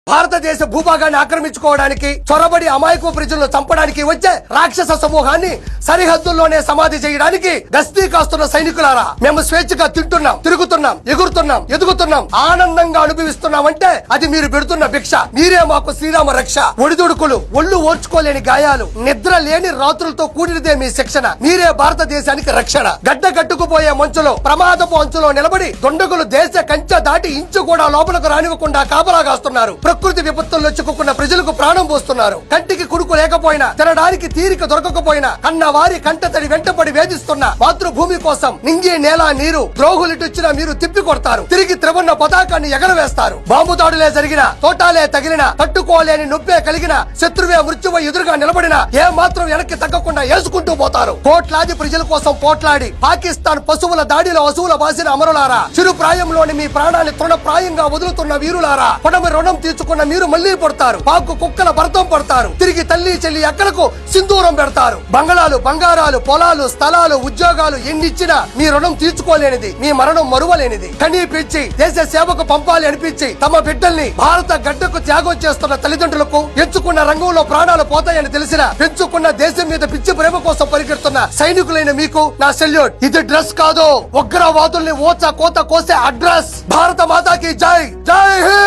భారతదేశ భూభాగాన్ని ఆక్రమించుకోవడానికి చొరబడి అమాయక ప్రజలను చంపడానికి వచ్చే రాక్షస సమూహాన్ని సరిహద్దుల్లోనే సమాధి చేయడానికి గస్తీ కాస్తున్న సైనికులారా, మేము స్వేచ్ఛగా తింటున్నాం, తిరుగుతున్నాం, ఎగురుతున్నాం, ఎదుగుతున్నాం, ఆనందంగా అనుభవిస్తున్నామంటే అది మీరు పెడుతున్న భిక్ష. మీరే మాకు శ్రీరామ రక్ష. ఒడిదుడుకులు, ఒళ్ళు ఓర్చుకోలేని గాయాలు, నిద్ర లేని రాత్రులతో కూడినదే మీ శిక్షణ. మీరే భారతదేశానికి రక్షణ. గడ్డ కట్టుకుపోయే మంచులో, ప్రమాదపు అంచులో నిలబడి దొండగులు దేశ కంచె దాటి ఇంచు కూడా లోపలకు రానివ్వకుండా కాపలా కాస్తున్నారు. ప్రకృతి విపత్తుల్లో చిక్కుకున్న ప్రజలకు ప్రాణం పోస్తున్నారు. కంటికి కుడుకు లేకపోయినా, తినడానికి తీరిక దొరకకపోయినా, కన్న వారి కంటతడి వెంటపడి వేధిస్తున్న మాతృభూమి కోసం నింగి నేల నీరు ద్రోహులిటిచ్చినా మీరు తిప్పి కొడతారు. తిరిగి త్రివర్ణ పతాకాన్ని ఎగరవేస్తారు. బాంబు దాడులే జరిగిన, తోటాలే తగిలిన, తట్టుకోలేని నొప్పే కలిగిన, శత్రువే మృత్యువై ఎదురుగా నిలబడిన ఏ మాత్రం వెనక్కి తగ్గకుండా వేసుకుంటూ పోతారు. కోట్లాది ప్రజల కోసం పోట్లాడి పాకిస్తాన్ పశువుల దాడిలో అసువుల బాసిన అమరులారా, చిరు ప్రాయంలోని మీ ప్రాణాన్ని తృణప్రాయంగా వదులుతున్న వీరులారా, పొడమి రుణం తీర్చుకున్న మీరు మళ్లీ పడతారు. పాకు కుక్కల భర్తం పడతారు. తిరిగి తల్లి చెల్లి అక్కలకు సింధూరం పెడతారు. బంగళాలు, బంగారాలు, పొలాలు, స్థలాలు, ఉద్యోగాలు ఎన్నిచ్చినా మీ రుణం తీర్చుకోలేనిది, మీ మరణం మరువలేనిది. కనీ పెంచి దేశ సేవకు పంపాలి అనిపించి తమ బిడ్డల్ని భారత గడ్డకు త్యాగం చేస్తున్న తల్లిదండ్రులకు, ఎంచుకున్న రంగంలో ప్రాణాలు పోతాయని తెలిసిన పెంచుకున్న దేశం మీద పిచ్చి ప్రేమ కోసం పరిగెడుతున్న సైనికులైన మీకు నా సెల్యూట్. ఇది డ్రెస్ కాదు, ఉగ్రవాదుల్ని ఓచా కోత కోసే అడ్రస్. భారత మాతాకి జై. జై హింద్.